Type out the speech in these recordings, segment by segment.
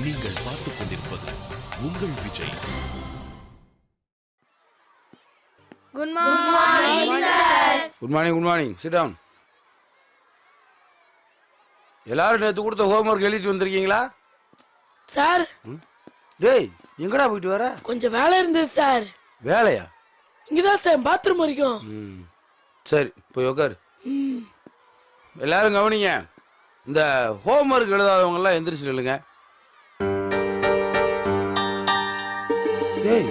நீங்கள் பார்த்துக் கொண்டிருப்பது உங்கள் Vijay. Good morning, sir. Good morning, good morning. Sit down. எல்லாரும் நேற்று கொடுத்த ஹோம்ஒர்க் எழுதிட்டு வந்திருக்கீங்களா? சார், டேய் எங்கடா போயிட்டு வர? கொஞ்சம் வேலை இருந்தது சார். வேலையா? இங்கதான் சார், பாத்ரூம் வரைக்கும். சரி, போய் உட்காரு. எல்லாரும் கவனிங்க. இந்த ஹோம்ஒர்க் எழுதாதவங்க எல்லாம் எந்திரிச்சு நில்லுங்க. டேய்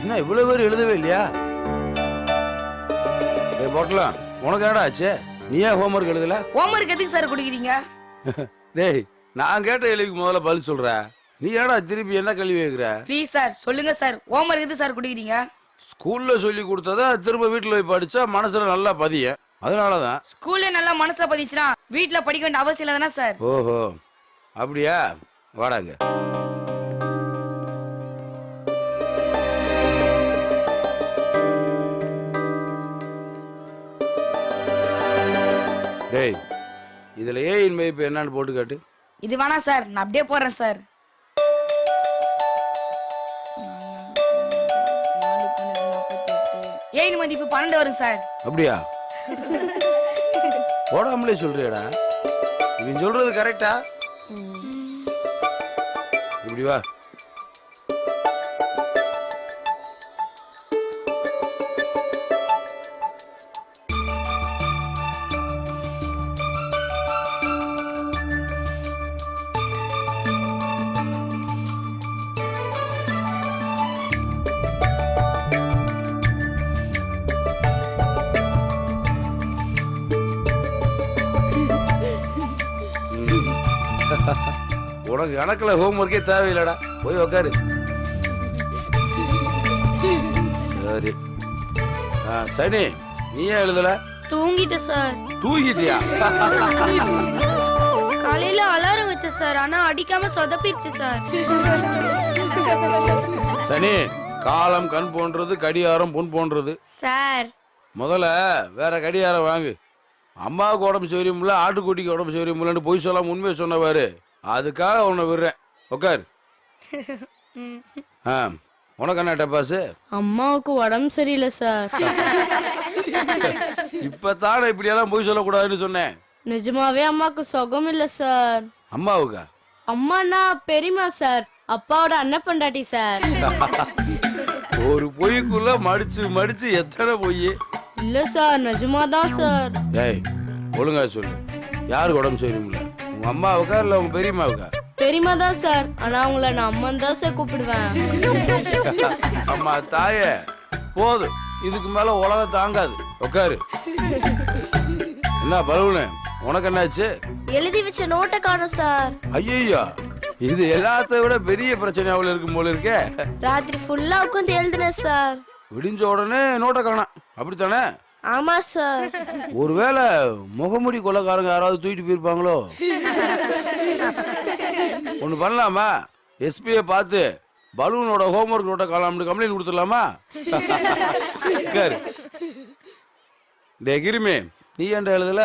என்ன இவ்வளவு பேர் எழுதவே இல்லையா? டேய் போட்டலாம், உனக்கு என்னடா ஆச்சு? நீ ஏன் ஹோம்ஒர்க் எழுதல? ஹோம்ஒர்க் எதுக்கு சார் குடிக்கிறீங்க? டேய் நான் கேட்ட கேள்விக்கு முதல்ல பதில் சொல்ற. நீ ஏடா திருப்பி என்ன கேள்வி கேட்குற? ப்ளீஸ் சார் சொல்லுங்க சார், ஹோம்ஒர்க் எதுக்கு சார் குடிக்கிறீங்க? ஸ்கூல்ல சொல்லி கொடுத்தத திரும்ப வீட்டுல போய் படிச்சா மனசுல நல்லா பதிய, அதனாலதான். ஸ்கூல்ல நல்லா மனசுல பதிச்சுனா வீட்டுல படிக்க வேண்டிய அவசியம் இல்லை தானே சார்? ஓஹோ அப்படியா? வாடாங்க. டேய் இதுல ஏன் மதிப்பு என்னன்னு போட்டு காட்டு. இது வேணா சார், நான் அப்படியே போடுறேன் சார். ஏன் மதிப்பு 12 வரும் சார். அப்படியா? போடாமலே சொல்றியடா. இவன் சொல்றது கரெக்டா? இப்படி வா. உனக்கு கணக்குல ஹோம்ஒர்க்கே தேவையில்லடா, போய் உக்காரு. சரி சனி, நீ ஏன் எழுதல? தூங்கிட்டேன் சார். தூங்கிட்டியா? காலையில அலாரம் வச்ச சார், ஆனா அடிக்காம சொதப்பிடுச்சு சார். சனி, காலம் கண் போன்றது, கடிகாரம் பொன் போன்றது. சார் முதல்ல வேற கடிகாரம் வாங்கு. அம்மாவுக்கு உடம்பு சௌரியம் இல்லை, ஆட்டுக்குட்டிக்கு உடம்பு சௌரியம் இல்லைன்னு பொய் சொல்லாம உண்மையை சொன்னவாரு. அதுக்காக உன்னை விடுறேன், உட்கார். உனக்கு என்ன டப்பாசு? அம்மாவுக்கு உடம்பு சரியில்லை சார். இப்பதானே இப்படி எல்லாம் பொய் சொல்லக்கூடாதுன்னு சொன்னேன். நிஜமாவே அம்மாவுக்கு சுகம் இல்ல சார். அம்மாவுக்கா? அம்மானா பெரியமா சார், அப்பாவோட அண்ணன் பொண்டாட்டி சார். ஒரு பொய்க்குள்ள மடிச்சு மடிச்சு எத்தனை பொய்? இல்ல சார், நிஜமாதான் சார். ஏய் ஒழுங்கா சொல்லு, யாருக்கு உடம்பு சௌரியம் இல்லை? உங்க அம்மாவுக்கா இல்ல உங்க பெரியம்மாவுக்கா? பெரியமா தான் சார், ஆனா அவங்கள நான் அம்மன் தான் சார் கூப்பிடுவேன். அம்மா தாயே போதும், இதுக்கு மேல உலகம் தாங்காது, உட்காரு. என்ன பலூனு, உனக்கு என்னாச்சு? எழுதி வச்ச நோட்டை காணோம் சார். ஐயோ, இது எல்லாத்த விட பெரிய பிரச்சனை அவள இருக்கும் போல இருக்கே. ராத்திரி ஃபுல்லா உட்காந்து எழுதினேன் சார். விடிஞ்ச உடனே நோட்டை காணோம், அப்படித்தானே? ஆமா சார். ஒருவேளை முகமுடி கொலைக்காரங்க யாராவது தூக்கிட்டு போயிருப்பாங்களோ? ஒண்ணு பண்ணலாமா? எஸ்பியை பார்த்து பலூனோட ஹோம்ஒர்க் நோட்டை காணாமனு கம்ப்ளைண்ட் கொடுத்துடலாமா? டே கிருமி, நீ ஏன்டா எழுதல?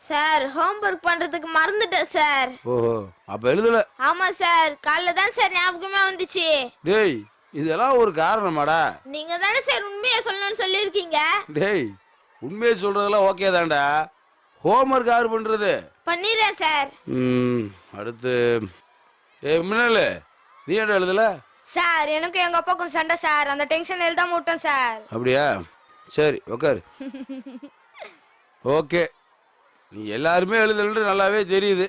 சார் ஹோம்வொர்க் பண்றதுக்கு மறந்துட்டேன் சார். ஓஹோ, அப்ப எழுதல? ஆமா சார், காலைல தான் சார் ஞாபகமே வந்துச்சு. டேய் இதெல்லாம் ஒரு காரணமாடா? நீங்க தானே சார் உண்மையை சொல்லணும்னு சொல்லியிருக்கீங்க. டேய் உண்மையை சொல்றதெல்லாம் ஓகே தான்டா, ஹோம்ஒர்க் யாரு பண்றது? பண்ணிடுறேன் சார். அடுத்து மின்னலு, நீ ஏன்டா எழுதல? சார் எனக்கு எங்க அப்பாவுக்கும் சண்டை சார், அந்த டென்ஷன் எழுதாம விட்டேன் சார். அப்படியா? சரி உட்காரு. ஓகே, நீ எல்லாருமே எழுதலன்னு நல்லாவே தெரியுது.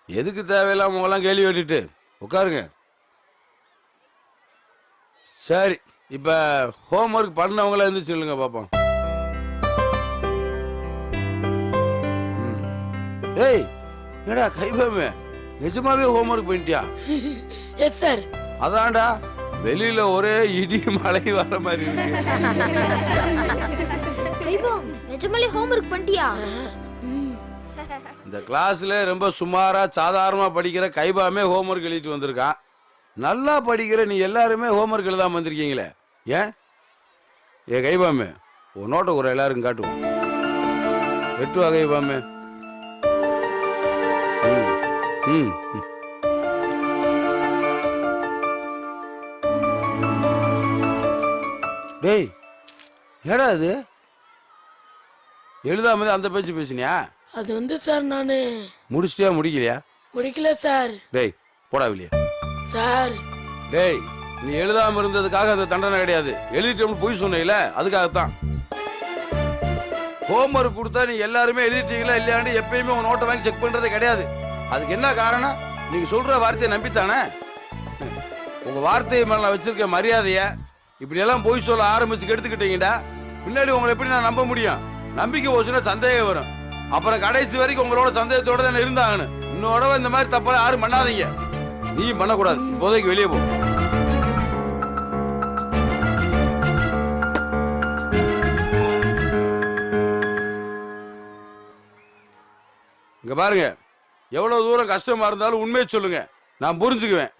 எதுக்கு தேவையில்லாம உங்கெல்லாம் கேள்வி கேட்டுட்டு உட்காருங்க. சரி, இப்ப ஹோம்ஒர்க் பண்ணவங்கள எழுந்து சொல்லுங்க பாப்போம். ஏய் என்னடா கைபாமே, நிஜமாவே ஹோம்ஒர்க் பண்ணிட்டியா? Yes sir. அதான்டா, வெளியில ஒரே இடி மழை வர மாதிரி இருக்கு. நிஜமாலே ஹோம்வொர்க் பண்ணிட்டியா? இந்த கிளாஸ்ல ரொம்ப சுமாரா சாதாரணமா படிக்கிற கைபாமே ஹோம்ஒர்க் எழுதிட்டு வந்திருக்கான். நல்லா படிக்கிற நீ எல்லாருமே ஹோம்ஒர்க் எழுதாம வந்திருக்கீங்களே, ஏன்? ஏ கைபாமே, ஒரு நோட்டை ஒரு எல்லாருக்கும் காட்டுவோம். 8 வகை கைபாமே. டேய் ஏடா இது எழுதாம அந்த பேச்சு பேசினியா? அது வந்து சார் நானு முடிச்சிட்டியா முடிக்கலையா? முடிக்கல சார். டேய் போடா வெளியே. சார் டேய் நீ எழுதாம இருந்ததுக்காக அந்த தண்டனை கிடையாது, எழுதிட்டு போய் சொன்னீல அதுக்காகத்தான். ஹோம்ஒர்க் கொடுத்தா நீ எல்லாருமே எழுதிட்டீங்களா இல்லையாண்டு எப்பயுமே உன் நோட்டை வாங்கி செக் பண்றதே கிடையாது. அதுக்கு என்ன காரணம்? நீங்க சொல்ற வார்த்தையை நம்பித்தானே. உங்க வார்த்தை மேல நான் வச்சிருக்க மரியாதைய இப்படி எல்லாம் போய் சொல்ல ஆரம்பிச்சு எடுத்துக்கிட்டீங்கடா, பின்னாடி உங்களை எப்படி நான் நம்ப முடியும்? நம்பிக்கை போச்சுன்னா சந்தேகம் வரும். அப்புறம் கடைசி வரைக்கும் உங்களோட சந்தேகத்தோட தானே இருந்தாங்கன்னு. இன்னோட இந்த மாதிரி தப்பெல்லாம் யாரும் பண்ணாதீங்க. நீயும் பண்ணக்கூடாது. இப்போதைக்கு வெளியே போ. இங்க பாருங்க, எவ்வளவு தூரம் கஷ்டமா இருந்தாலும் உண்மையை சொல்லுங்க, நான் புரிஞ்சுக்குவேன்.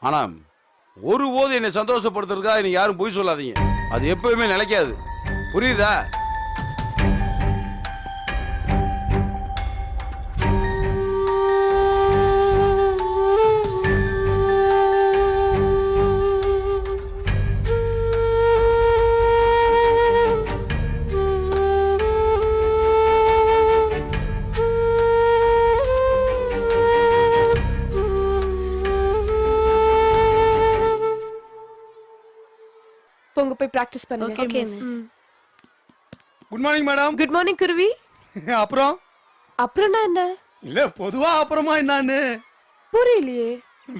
ஆனா ஒரு போது என்னை சந்தோஷப்படுத்துறதுக்காக நீங்க யாரும் பொய் சொல்லாதீங்க. அது எப்பவுமே நிலைக்காது. புரியுதா? போங்க போய் பிராக்டிஸ் பண்ணுங்க. Okay miss. Good morning madam. Good morning குருவி. அப்புறம் அப்புறம்னா என்ன? இல்ல பொதுவா அப்புறமா என்னன்னு புரியலையே.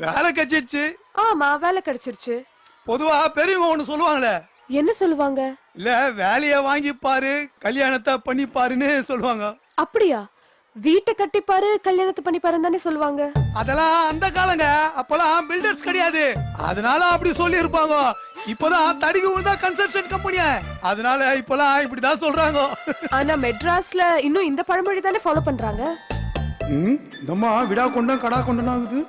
வேலை கிடைச்சிருச்சு. ஆமா வேலை கிடைச்சிருச்சு. பொதுவா பெரியவங்க ஒண்ணு சொல்லுவாங்களே. என்ன சொல்லுவாங்க? இல்ல வேலைய வாங்கி பாரு கல்யாணத்தை பண்ணி பாருன்னு சொல்லுவாங்க. அப்படியா? வீட்டை கட்டிப்பாரு கல்யாணத்தை பண்ணிப்பாருன்னு தானே சொல்லுவாங்க. அதெல்லாம் அந்த காலங்க. அப்பெல்லாம் பில்டர்ஸ் கிடையாது, அதனால அப்படி சொல்லி இருப்பாங்க. இப்பதான் தடிக்கு விழுந்தா கன்ஸ்ட்ரக்ஷன் கம்பெனியா, அதனால இப்பெல்லாம் இப்படிதான் சொல்றாங்க. ஆனா மெட்ராஸ்ல இன்னும் இந்த பழமொழி தானே ஃபாலோ பண்றாங்க. இந்தம்மா விடா கொண்டா கடா கொண்டா ஆகுது.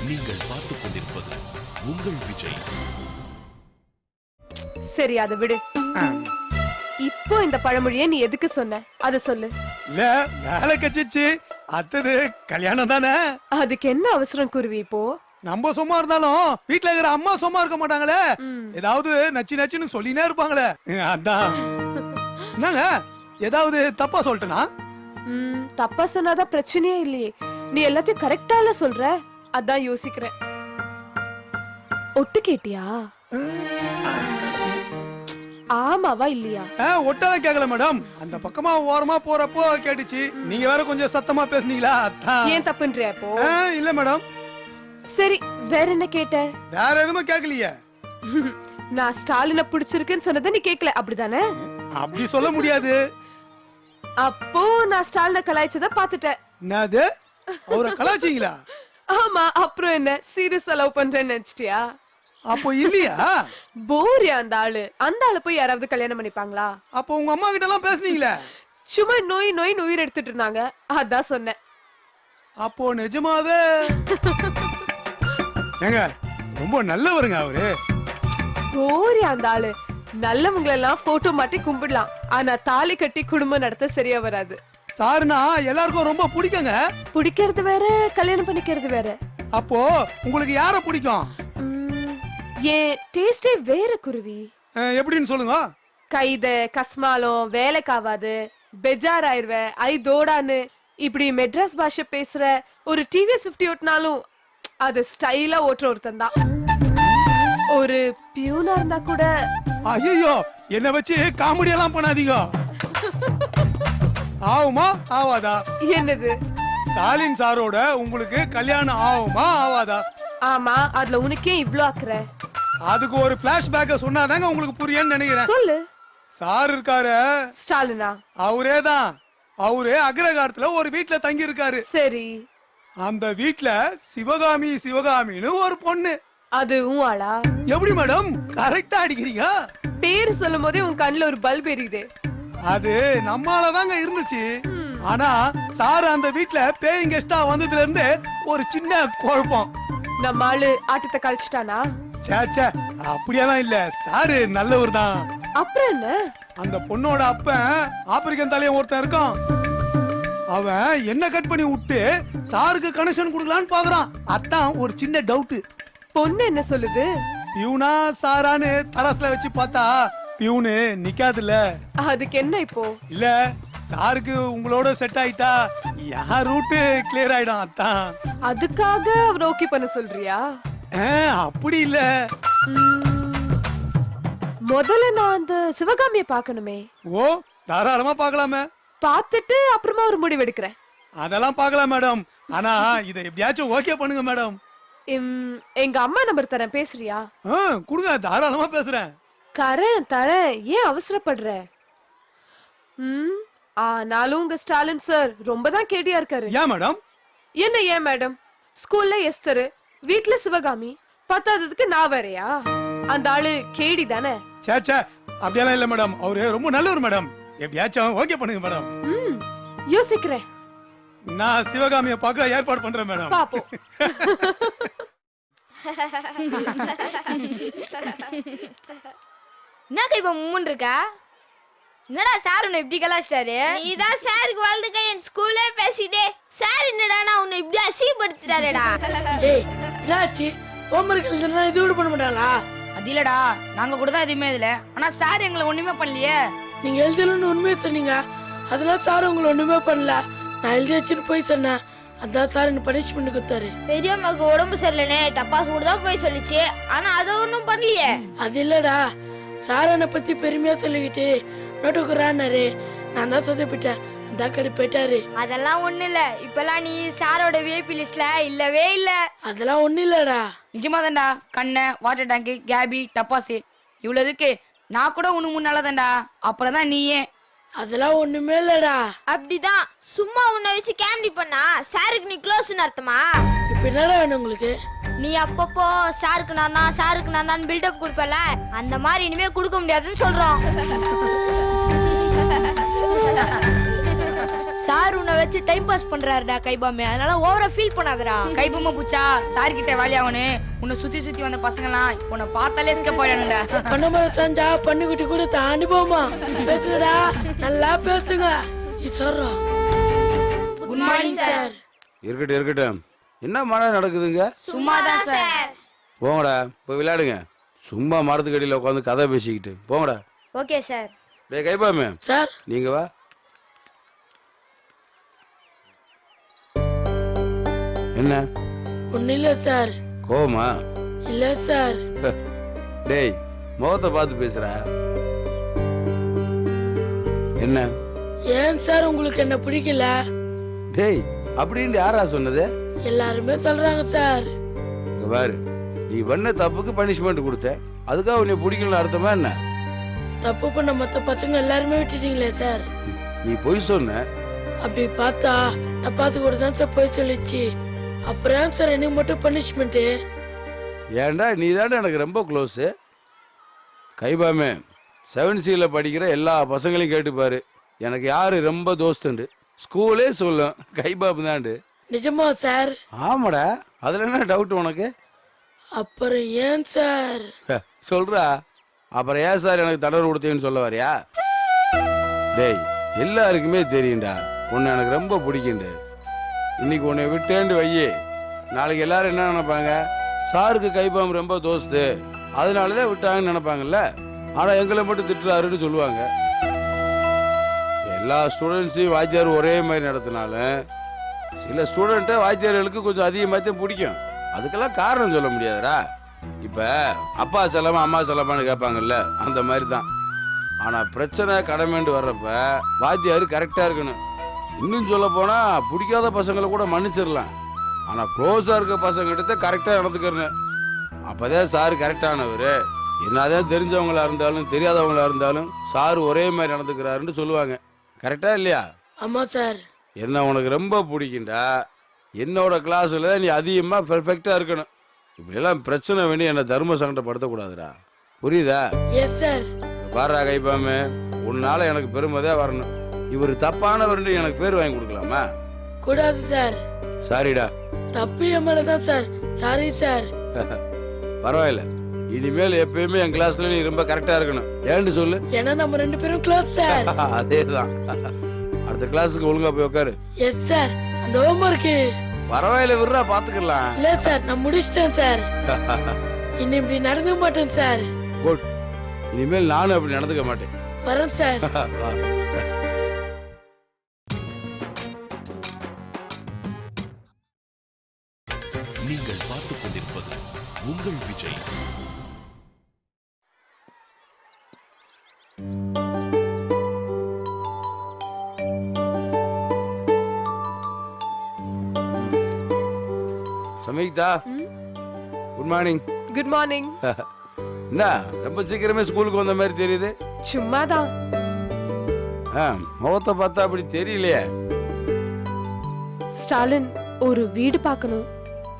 நீங்கள் பார்த்துக் கொண்டிருப்பது உங்கள் விஜய். சரி அதை விடு. இப்போ இந்த பழமொழியை நீ எதுக்கு சொன்ன அத சொல்லு. இல்ல வேலை கிடைச்சிருச்சு, அடுத்தது கல்யாணம் தானே. அதுக்கு என்ன அவசரம் குருவி இப்போ? நம்ம சும்மா இருந்தாலும் வீட்டுல இருக்கிற அம்மா சும்மா இருக்க மாட்டாங்களே, ஏதாவது நச்சு நச்சுன்னு சொல்லினே இருப்பாங்களே. அதான். என்னங்க ஏதாவது தப்பா சொல்லிட்டேனா? தப்பா சொன்னாதான் பிரச்சனையே இல்லையே. நீ எல்லாத்தையும் கரெக்டால சொல்ற, அதான் யோசிக்கிறேன். ஒட்டு கேட்டியா? ஆமாவா இல்லையா? ஒட்டதான் கேக்கல மேடம், அந்த பக்கமா ஓரமா போறப்போ கேட்டுச்சு. நீங்க வேற கொஞ்சம் சத்தமா பேசுனீங்களா, அதான். ஏன் தப்புன்றியா இப்போ? இல்ல மேடம். சரி வேற என்ன கேட்ட? வேற எதுவுமே கேக்கலையே. நான் ஸ்டாலினை பிடிச்சிருக்குன்னு சொன்னதை நீ கேக்கல அப்படிதானே? அப்படி சொல்ல முடியாது. அப்போ நான் ஸ்டாலினை கலாய்ச்சத பாத்துட்டேன். என்னது? அவரை கலாய்ச்சீங்களா? ஆமா, அப்புறம் என்ன சீரியஸா லவ் பண்றேன்னு நினைச்சிட்டியா? அப்போ இல்லையா? போரியா அந்த ஆளு போய் யாராவது கல்யாணம் பண்ணிப்பாங்களா? அப்போ உங்க அம்மா கிட்ட எல்லாம் பேசுனீங்களே? சும்மா நோய் நோய் உயிர் எடுத்துட்டு இருந்தாங்க, அதான் சொன்னேன். அப்போ நிஜமாவே ஏங்க ரொம்ப நல்லவருங்க அவரு. போரியா அந்த ஆளு. நல்லவங்களெல்லாம் போட்டோ மாட்டி கும்பிடலாம், ஆனா தாலி கட்டி குடும்பம் நடத்த சரியா வராது. சாருனா எல்லாருக்கும் ரொம்ப பிடிக்குங்க. பிடிக்கிறது வேற, கல்யாணம் பண்ணிக்கிறது வேற. அப்போ உங்களுக்கு யார பிடிக்கும்? ஏன் டேஸ்டே வேற குருவி. எப்படின்னு சொல்லுங்க. கைத கஸ்மாலம் வேலைக்காவாது, பெஜார் ஆயிருவ, ஐ தோடான்னு இப்படி மெட்ராஸ் பாஷை பேசுற ஒரு டிவிஎஸ் 50 ஓட்டினாலும் அது ஸ்டைலா ஓட்டுற ஒருத்தன் தான். ஒரு பியூனா இருந்தா கூட. ஐயோ என்ன வச்சு காமெடி எல்லாம் பண்ணாதீங்க. ஆவுமா ஆவாதா? என்னது? ஸ்டாலின் சாரோட உங்களுக்கு கல்யாணம் ஆவுமா ஆவாதா? ஆமா, அதுல உனக்கே இவ்ளோ ஆக்குற? அதுக்கு ஒரு பிளாஷ்பேக்க சொன்னாதாங்க உங்களுக்கு புரியும்னு நினைக்கிறேன். சொல்லு. சார் இருக்காரு ஸ்டாலினா? அவரேதான். அவரு அக்ரகாரத்துல ஒரு வீட்டுல தங்கி இருக்காரு. சரி. அந்த வீட்டுல சிவகாமின்னு ஒரு பொண்ணு. அது உன் ஆளா? எப்படி மேடம் கரெக்டா அடிக்கிறீங்க? பேரு சொல்லும் போதே உன் கண்ணுல ஒரு பல்ப் எரியுது. அது நம்மாலதாங்க இருந்துச்சு. ஆனா சார் அந்த வீட்டுல பேயிங் கெஸ்டா வந்ததுல இருந்து ஒரு சின்ன குழப்பம். நம்ம ஆளு ஆட்டத்தை கழிச்சிட்டானா? சேச்சே அப்படியெல்லாம் இல்ல, சாரு நல்லவர் தான். அப்புறம் என்ன? அந்த பொண்ணோட அப்பன் ஆப்பிரிக்கன் தலையன் ஒருத்தன் இருக்கான். அவன் என்ன கட் பண்ணி விட்டு சாருக்கு கனெக்ஷன் கொடுக்கலான்னு பாக்குறான். அதான் ஒரு சின்ன டவுட். பொண்ணு என்ன சொல்லுது? பியூனா சாரான்னு தராசுல வச்சு பார்த்தா பியூனு நிக்காதுல்ல. அதுக்கு என்ன இப்போ? இல்ல சாருக்கு உங்களோட செட் ஆயிட்டா என் ரூட்டு கிளியர் ஆயிடும் அதான். அதுக்காக அவர் ஓகே பண்ண சொல்றியா? அப்படி இல்ல. முதல்ல நான் அந்த சிவகாமிய பார்க்கணுமே. ஓ தாராளமா பார்க்கலாமே. பார்த்துட்டு அப்புறமா ஒரு முடிவு எடுக்கிறேன். அதெல்லாம் பார்க்கலாம் மேடம். ஆனா இதை எப்படியாச்சும் ஓகே பண்ணுங்க மேடம். எங்க அம்மா நம்பர் தரேன், பேசுறியா? கொடுங்க, தாராளமா பேசுறேன். தரேன், ஏன் அவசரப்படுற? ஆனாலும் உங்க ஸ்டாலின் சார் ரொம்ப தான் கேடியா இருக்காரு. ஏன் மேடம்? என்ன ஏன் மேடம்? ஸ்கூல்ல எஸ்தர், வீட்ல சிவகாமி, பத்தாததுக்கு நான் வேறயா? அந்த ஆளு கேடி தானே? சே அப்படியெல்லாம் இல்ல மேடம், அவரு ரொம்ப நல்லவர் மேடம். எப்படியாச்சும் ஓகே பண்ணுங்க மேடம். யோசிக்கிறேன். நான் சிவகாமியை பார்க்க ஏற்பாடு பண்றேன் மேடம். பாப்போம். என்ன கைப்பா மும்முன் இருக்கா? என்னடா சார் உன்னை இப்படி கலாச்சிட்டாரு? நீதான் சாருக்கு வாழ்ந்துக்க என் ஸ்கூல்லே பேசிதே. சார் என்னடா நான் உன்னை இப்படி அசிங்கப்படுத்திட்டாரேடா. ஏய் என்னாச்சு? ஹோம்ஒர்க் எழுதுனா இது கூட பண்ண மாட்டாங்களா? அது இல்லடா, நாங்க கூட தான் எதுவுமே இதுல. ஆனா சார் எங்களை ஒண்ணுமே பண்ணலையே. நீங்க எழுதலன்னு உண்மையை சொன்னீங்க, அதெல்லாம் சார் உங்களை ஒண்ணுமே பண்ணல. நான் எழுதி வச்சுட்டு போய் சொன்னேன், அதான் சார் என்ன பனிஷ்மெண்ட் கொடுத்தாரு. பெரியம்மாக்கு உடம்பு சரியில்லைனே டப்பாஸ் கூட தான் போய் சொல்லிச்சு, ஆனா அதை ஒன்றும் பண்ணலையே. அது இல்லடா, சார் என்னை பத்தி பெருமையா சொல்லிக்கிட்டு நோட்டுக்குறான்னாரு. நான் தான் சொதப்பிட்டேன், அந்த கடி போயிட்டாரு. அதெல்லாம் ஒண்ணு இல்ல. இப்பெல்லாம் நீ சாரோட விஐபி லிஸ்ட்ல இல்லவே இல்ல. அதெல்லாம் ஒண்ணு இல்லடா. நிஜமா தான்டா. கண்ணை, வாட்டர் டேங்கு, கேபி, டப்பாசு இவ்வளவு இருக்கு. நான் கூட உனக்கு முன்னாலதான்டா, அப்புறம் தான் நீயே. அதெல்லாம் ஒண்ணுமே இல்லடா. அப்படிதான் சும்மா உன்னை வச்சு கேம்டி பண்ணா சாருக்கு நீ க்ளோஸ்னு அர்த்தமா? இப்ப என்னடா வேணும் உங்களுக்கு? நீ அப்பப்போ சாருக்கு நான் தான் பில்டப் கொடுப்பல, அந்த மாதிரி இனிமே கொடுக்க முடியாதுன்னு சொல்றோம். சார் உன்னை வச்சு டைம் பாஸ் பண்றாருடா கைபாமே, அதனால ஓவரா ஃபீல் பண்ணாதடா. கைபொம்மை பூச்சா, சார் கிட்ட வேலையாவனு. உன்னை சுத்தி வந்த பசங்கலாம் உன்னை பார்த்தாலே எஸ்கேப் ஆயிடானுடா. பண்ண செஞ்சா பண்ணிக்கிட்டு கூட தாண்டி போமா. பேசுங்கடா, நல்லா பேசுங்க. சொல்றா. Good morning sir. இருக்கட்டும். என்ன மழை நடக்குதுங்க? சும்மாதான் சார். போங்கடா, போய் விளையாடுங்க. சும்மா மரத்துக்கு அடியில் உட்காந்து கதை பேசிக்கிட்டு போங்கடா. Okay sir. டேய் கைப்பாமே சார், நீங்க வா. என்ன ஒண்ணு இல்ல சார். கோவமா? இல்ல சார். டேய் முகத்தை பார்த்து பேசுற. என்ன? ஏன் சார் உங்களுக்கு என்ன பிடிக்கல? டேய் அப்படின்னு யாரா சொன்னது? எல்லாருமே சொல்றாங்க சார். இங்க பாரு, நீ பண்ண தப்புக்கு பனிஷ்மெண்ட் கொடுத்த, அதுக்காக உன்னை பிடிக்கலன்னு அர்த்தமா என்ன? தப்பு பண்ண மத்த பசங்க எல்லாருமே விட்டுட்டீங்களே சார். நீ பொய் சொன்ன. அப்படி பார்த்தா டப்பாசு கூட தான் சார் போய் சொல்லிச்சு. அப்புறம் ஏன் சார் எனக்கு மட்டும் பனிஷ்மெண்ட்? ஏன்டா நீ தானே எனக்கு ரொம்ப க்ளோஸு. கைபாமே 7Cல படிக்கிற எல்லா பசங்களையும் கேட்டுப்பாரு, எனக்கு யாரு ரொம்ப தோஸ்துண்டு. ஸ்கூலே சொல்லும் கைபாபு தாண்டு. நிஜமா சார்? ஆமாடா, அதுல என்ன டவுட் உனக்கு? அப்புறம் ஏன் சார்? சொல்றா. அப்புறம் ஏன் சார் எனக்கு தடவை கொடுத்தேன்னு சொல்ல வரியா? டேய் எல்லாருக்குமே தெரியும்டா உன்னை எனக்கு ரொம்ப பிடிக்குண்டு. இன்னைக்கு உன்னை விட்டேன்னு வையே, நாளைக்கு எல்லாரும் என்ன நினைப்பாங்க? சாருக்கு கைபாம் ரொம்ப தோஸ்து, அதனாலதான் விட்டாங்கன்னு நினைப்பாங்கல்ல. ஆனா எங்களை மட்டும் திட்டுறாருன்னு சொல்லுவாங்க. எல்லா ஸ்டூடெண்ட்ஸையும் வாத்தியார் ஒரே மாதிரி நடத்தினாலும் சில ஸ்டூடெண்ட்டை வாத்தியார்களுக்கு கொஞ்சம் அதிகமாகத்தான் பிடிக்கும். அதுக்கெல்லாம் காரணம் சொல்ல முடியாதுடா. இப்ப அப்பா செல்லமா அம்மா செல்லமான்னு கேட்பாங்கல்ல, அந்த மாதிரி தான். ஆனா பிரச்சனை கடமைண்டு வர்றப்ப வாத்தியாரு கரெக்டா இருக்கணும். இன்னும் சொல்ல போனா பிடிக்காத பசங்களை கூட மன்னிச்சிடலாம், ஆனா க்ளோஸா இருக்க பசங்கிட்ட கரெக்டா நடந்துக்கிறேன். அப்பதான் சார் கரெக்டானவர். என்னதான் தெரிஞ்சவங்களா இருந்தாலும் தெரியாதவங்களா இருந்தாலும் சார் ஒரே மாதிரி நடந்துக்கிறாருன்னு சொல்லுவாங்க. கரெக்டா இல்லையா? ஆமா சார். என்ன உனக்கு ரொம்ப பிடிக்கும்டா, என்னோட கிளாஸ்ல நீ அதிகமா பெர்ஃபெக்டா இருக்கணும். இப்படியெல்லாம் பிரச்சனை வேண்டி என்ன தர்ம சங்கடப்படுத்தக்கூடாதுடா, புரியுதா? Yes sir. பாரா கைப்பாமே, உன்னால எனக்கு பெருமைதான் வரணும். இவர் தப்பானவர் எனக்கு பேர் வாங்கி கொடுக்கலாமா? கூடாது சார். சாரிடா. தப்பு என் மேலதான் சார். Sorry sir. பரவாயில்ல, இனிமேல் எப்பயுமே என் கிளாஸ்ல நீ ரொம்ப கரெக்டா இருக்கணும். ஏன்னு சொல்லு. ஏன்னா நம்ம ரெண்டு பேரும் க்ளோஸ் சார். அதேதான். அடுத்த கிளாஸுக்கு ஒழுங்கா போய் உட்காரு. Yes sir. அந்த ஹோம்ஒர்க் பரவாயில்ல விடுறா பாத்துக்கலாம். இல்ல சார் நான் முடிச்சிட்டேன் சார். இன்னும் இப்படி நடந்துக்க மாட்டேன் சார். குட். இனிமேல் நானும் அப்படி நடந்துக்க மாட்டேன். வரேன் சார். நீங்கள் பார்த்துக் கொண்டிருப்பது உங்கள் Vijay. Sameektha, good morning. Good morning. என்ன ரொம்ப சீக்கிரமே ஸ்கூலுக்கு வந்த மாதிரி தெரியுது? சும்மாதான். முகத்தை பார்த்தா அப்படி தெரியலையே. ஸ்டாலின், ஒரு வீடு பார்க்கணும்.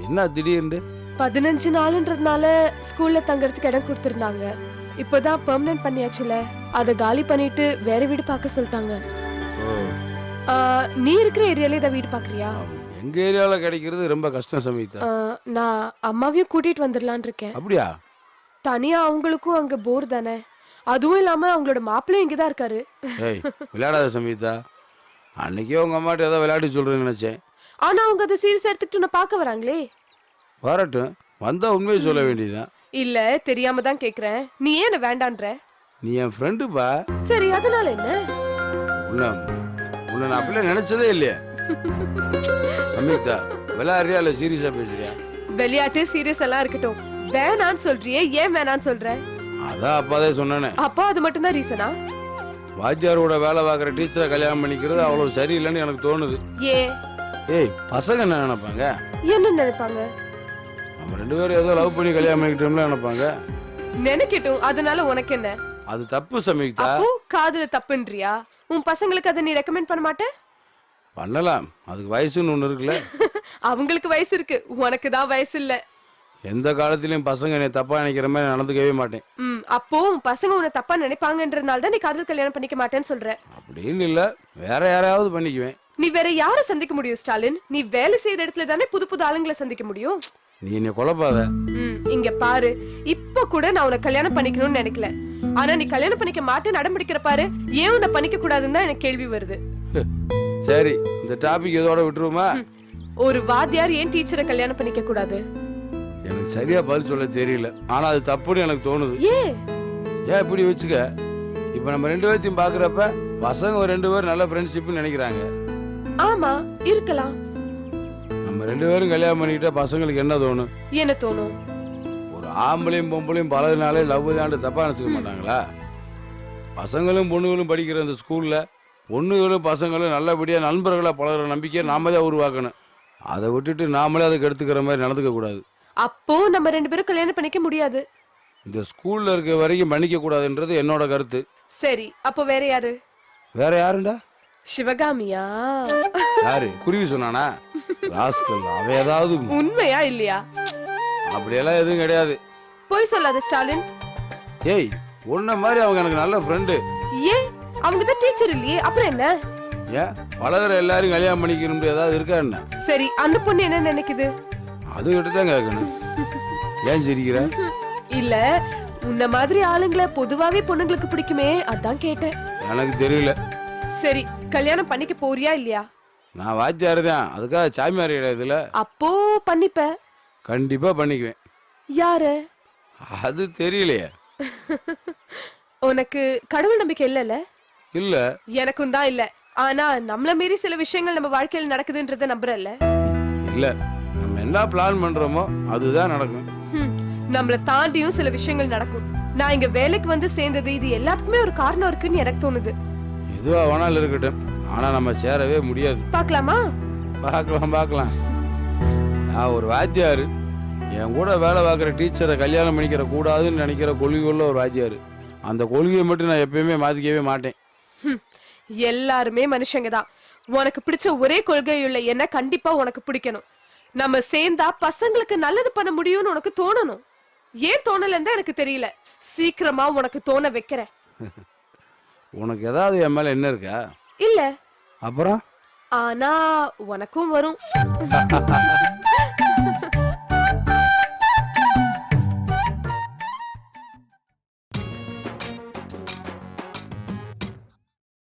என்ன திடீர்னு? 15 நாளுன்றதுனால ஸ்கூல்ல தங்கறதுக்கு இடம் கொடுத்திருந்தாங்க. இப்போதான் பெர்மனன்ட் பண்ணியாச்சுல, அதை காலி பண்ணிட்டு வேற வீடு பார்க்க சொல்லிட்டாங்க. நீ இருக்கிற ஏரியால ஏதாவது வீடு பாக்குறியா? எங்க ஏரியால கிடைக்கிறது ரொம்ப கஷ்டம் சமீக்தா. நான் அம்மாவையும் கூட்டிட்டு வந்துடலான் இருக்கேன். அப்படியா? தனியா அவங்களுக்கும் அங்க போர் தானே. அதுவும் இல்லாம அவங்களோட மாப்பிள்ளையும் இங்கதான் இருக்காரு. ஏய் விளையாடாத சமீக்தா. அன்னைக்கே உங்க அம்மாட்ட ஏதோ விளையாடி சொல்றேன்னு நினைச்சேன். ஆனா அவங்க அதை சீரியஸ் எடுத்துட்டு உன்னை பார்க்க வராங்களே. வரட்டும், வந்தா உண்மையை சொல்ல வேண்டியதுதான். இல்ல தெரியாம தான் கேக்குறேன். நீ ஏன் என்ன வேண்டான்ற? நீ என் ஃப்ரெண்டுப்பா. சரி, அதனால என்ன? உன்னை நான் அப்படிலாம் நினைச்சதே இல்லையா சமீக்தா? விளையாடுறியா இல்ல சீரியஸா பேசுறியா? விளையாட்டு சீரியஸ் எல்லாம் இருக்கட்டும், வேணான்னு சொல்றியே, ஏன் வேணான்னு சொல்ற? அதான் அப்பாதே சொன்னானே. அப்பா அது மட்டும் தான் ரீசனா? வாத்தியாரோட வேலை பார்க்குற டீச்சரை கல்யாணம் பண்ணிக்கிறது அவ்வளவு சரியில்லைன்னு எனக்கு தோணுது. ஏய் பசங்க என்ன நினைப்பாங்க? என்ன நினைப்பாங்க? நம்ம 2 பேரும் ஏதோ லவ் பண்ணி கல்யாணம் பண்ணிக்கிட்டோம்ல நினைப்பாங்க. நினைக்கட்டும், அதனால உனக்கு என்ன? அது தப்பு சமீக்தா. அப்போ காதுல தப்புன்றியா? உன் பசங்களுக்கு அதை நீ ரெக்கமெண்ட் பண்ண மாட்டே? பண்ணலாம், அதுக்கு வயசுன்னு ஒண்ணு இருக்குல்ல. அவங்களுக்கு வயசு இருக்கு, உனக்கு தான் வயசு இல்ல. எந்த காலத்திலயும் பசங்க என்னை தப்பா நினைக்கிற மாதிரி நடந்துக்கவே மாட்டேன். அப்போ உன் பசங்க உன்னை தப்பா நினைப்பாங்கன்றதுனால தான் நீ காதல் கல்யாணம் பண்ணிக்க மாட்டேன்னு சொல்ற. அப்படின்னு இல்ல, வேற யாரையாவது பண்ணிக்குவேன். நீ வேற யாரை சந்திக்க முடியும் ஸ்டாலின்? நீ வேலை செய்யற இடத்துல தானே புது புது ஆளுங்களை சந்திக்க முடியும். நீ என்ன குழப்பாத. இங்க பாரு, இப்ப கூட நான் உன்னை கல்யாணம் பண்ணிக்கணும்னு நினைக்கல. ஆனா நீ கல்யாணம் பண்ணிக்க மாட்டேன்னு அடம்பிடிக்கிற பாரு, ஏன் உன்னை பண்ணிக்க கூடாதுன்னு தான் எனக்கு கேள்வி வருது. சரி, இந்த டாபிக் இதோட விட்டுருமா? ஒரு வாத்தியார் ஏன் டீச்சரை கல்யாணம் பண்ணிக்க கூடாது? எனக்கு சரியா பதில் சொல்ல தெரியல, ஆனா அது தப்புன்னு எனக்கு தோணுது. ஏன் இப்படி வச்சுக்க, இப்ப நம்ம 2 பேர்த்தையும் பாக்குறப்ப பசங்க ஒரு 2 பேரும் நல்ல ஃப்ரெண்ட்ஷிப்னு நினைக்கிறாங்க. ஆமா, இருக்கலாம். நம்ம 2 பேரும் கல்யாணம் பண்ணிக்கிட்டா பசங்களுக்கு என்ன தோணும்? என்ன தோணும்? ஒரு ஆம்பளையும் பொம்பளையும் பழகினாலே லவ் தாண்டு தப்பா நினைச்சுக்க மாட்டாங்களா? பசங்களும் பொண்ணுகளும் படிக்கிற இந்த ஸ்கூல்ல பொண்ணுகளும் பசங்களும் நல்லபடியா நண்பர்களா பழகிற நம்பிக்கையை நாம தான் உருவாக்கணும். அதை விட்டுட்டு நாமளே அதுக்கு எடுத்துக்கிற மாதிரி நடந்துக்க கூடாது. அப்போ நம்ம 2 பேரும் கல்யாணம் பண்ணிக்க முடியாது. இந்த ஸ்கூல்ல இருக்க வரைக்கும் பண்ணிக்க கூடாதுன்றது என்னோட கருத்து. சரி, அப்போ வேற யாரு? வேற யாருண்டா? சிவகாமியா? யாரு? குருவி சொன்னானா? ராஸ்கல், அவ ஏதாவது உண்மையா இல்லையா? அப்படியெல்லாம் எதுவும் கிடையாது. போய் சொல்லாத ஸ்டாலின். ஏய், உன்ன மாதிரி அவங்க எனக்கு நல்ல ஃப்ரெண்டு. ஏன்? அவங்க தான் டீச்சர் இல்லையே, அப்புறம் என்ன? ஏன் பழகிற எல்லாரும் கல்யாணம் பண்ணிக்கணும் ஏதாவது இருக்கா என்ன? சரி, அந்த பொண்ணு என்ன நினைக்குது? அது கிட்ட தான் கேட்கணும். ஏன் சிரிக்கிற? இல்ல, உன்ன மாதிரி ஆளுங்களை பொதுவாவே பொண்ணுங்களுக்கு பிடிக்குமே, அதான் கேட்டேன். எனக்கு தெரியல. சரி, கல்யாணம் பண்ணிக்க போறியா இல்லையா? நான் வாத்தியார் தான், அதுக்காக சாமியார் கிடையாதுல. அப்போ பண்ணிப்ப? கண்டிப்பா பண்ணிக்குவேன். யாரு? அது தெரியலையே. உனக்கு கடவுள் நம்பிக்கை இல்லல? இல்ல. எனக்கும் தான் இல்ல. ஆனா நம்மள மீறி சில விஷயங்கள் நம்ம வாழ்க்கையில நடக்குதுன்றத நம்புறல்ல? இல்ல, நம்ம என்ன பிளான் பண்றோமோ அதுதான் நடக்கும். நம்மள தாண்டியும் சில விஷயங்கள் நடக்கும். நான் இங்க வேலைக்கு வந்து சேர்ந்தது இது எல்லாத்துக்குமே ஒரு காரணம் இருக்குன்னு எனக்கு தோணுது. எதுவா வேணாலும் இருக்கட்டும், ஆனா நம்ம சேரவே முடியாது. பாக்கலாமா? பார்க்கலாம். நான் ஒரு வாத்தியாரு, என் கூட வேலை பார்க்குற டீச்சரை கல்யாணம் பண்ணிக்கிற கூடாதுன்னு நினைக்கிற கொள்கையுள்ள ஒரு வாத்தியாரு. அந்த கொள்கையை மட்டும் நான் எப்பயுமே மாத்திக்கவே மாட்டேன். எல்லாருமே மனுஷங்க தான். உனக்கு பிடிச்ச ஒரே கொள்கையுள்ள என்ன கண்டிப்பா உனக்கு பிடிக்கணும். நம்ம சேர்ந்தா பசங்களுக்கு நல்லது பண்ண முடியும்னு உனக்கு தோணணும். ஏன் தோணலன்னு எனக்கு தெரியல. சீக்கிரமா உனக்கு தோண வைக்கிறேன். உனக்கு ஏதாவது என் மேல என்ன இருக்கா? இல்ல. அப்புறம்? ஆனா உனக்கும் வரும்.